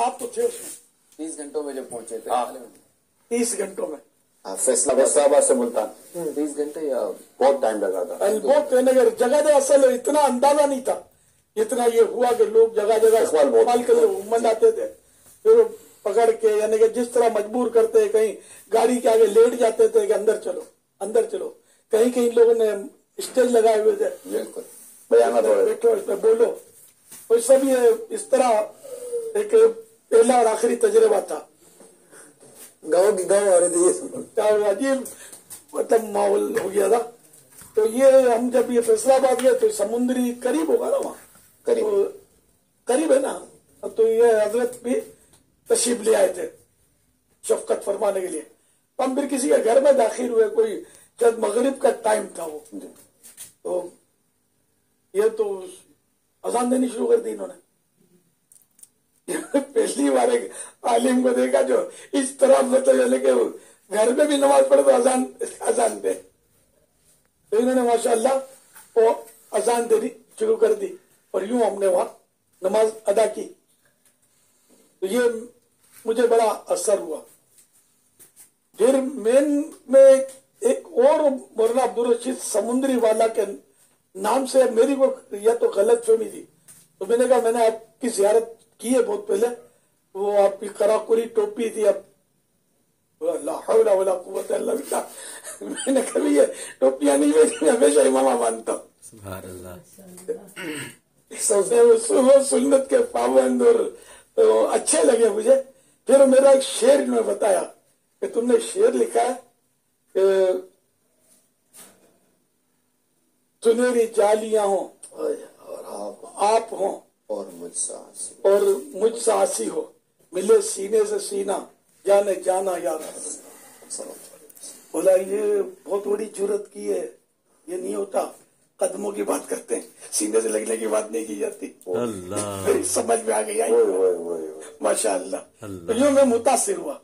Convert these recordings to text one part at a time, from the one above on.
آپ تو تھے اس میں 30 گھنٹوں میں جب پہنچے تھے 30 گھنٹوں میں فیصلہ آباد سے ملتان 30 گھنٹے یا بہت ٹائم لگا تھا. بہت کہنے کا جگہ جگہ اصل اتنا اندازہ نہیں تھا اتنا یہ ہوا کہ لوگ جگہ جگہ استعمال کر منڈاتے تھے پھر پکڑ کے یعنی کہ جس طرح مجبور کرتے کہیں گاڑی کے آگے لیٹ جاتے تھے کہ اندر چلو کہیں کہیں لوگوں نے اسٹیج لگائے ہوئے تھے بالکل بیانات ہو رہے بیٹھو اس پہ بولو وہ سب یہ اس طرح ایک پہلا اور آخری تجربہ تھا گاؤں کی گاؤں آ رہے تھے عجیب مطلب ماحول ہو گیا تھا. تو یہ ہم جب یہ فیصلہ آباد گئے تو سمندری قریب ہوگا نا وہاں قریب ہے نا تو یہ حضرت بھی تشریف لے آئے تھے شفقت فرمانے کے لیے. ہم پھر کسی کے گھر میں داخل ہوئے کوئی شاید مغرب کا ٹائم تھا وہ تو یہ تو اذان دینی شروع کر دی انہوں نے. پہلی بار ایک عالم کو دیکھا جو اس طرح مطلب کہ گھر میں بھی نماز پڑھے تو اذان دے تو انہوں نے ماشاءاللہ وہ اذان دینی شروع کر دی اور یوں ہم نے وہاں نماز ادا کی. تو یہ مجھے بڑا اثر ہوا. پھر میں ایک اور مولانا عبدالرشید سمندری والا کے نام سے میری کو یا تو غلط فہمی تھی تو میں نے کہا میں نے آپ کی زیارت کی ہے بہت پہلے وہ آپ کی کراکوری ٹوپی تھی اب لا حول ولا قوت الا باللہ میں نے کبھی یہ ٹوپیاں نہیں میں ہمیشہ امامہ مانتا ہوں سبحان اللہ وہ سنت کے پابند اور اچھے لگے مجھے. پھر میرا ایک شعر انہوں نے بتایا کہ تم نے شعر لکھا ہے کہ سنہری جالیاں ہوں اور آپ ہوں اور مجھ سے آسی ہو ملے سینے سے سینہ جانے جانا یار. بولا یہ بہت بڑی جرت کی ہے یہ نہیں ہوتا قدموں کی بات کرتے ہیں سینے سے لگنے کی بات نہیں کی جاتی. سمجھ میں آ گئی ماشاء اللہ. تو یوں میں متاثر ہوا.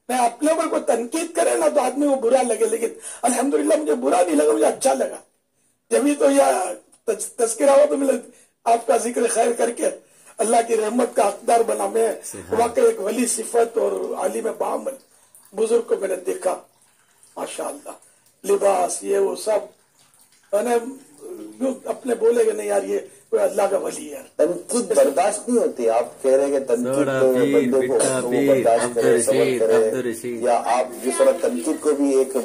میں اپنے اوپر کوئی تنقید کرے نا تو آدمی کو برا لگے لیکن الحمدللہ مجھے برا نہیں لگا مجھے اچھا لگا. جبھی تو یہ تذکرہ ہوا تو میں آپ کا ذکر خیر کر کے اللہ کی رحمت کا حقدار بنا. میں واقعی ایک ولی صفت اور عالم بعمل بزرگ کو میں نے دیکھا ماشاءاللہ لباس یہ وہ سب میں نے اپنے بولے کہ نہیں یار یہ کوئی اللہ کا ولی ہے. تنقید برداشت نہیں ہوتی. آپ کہہ رہے کہ تنقید بندے کو برداشت کرے صبر کرے یا آپ جس طرح تنقید کو بھی ایک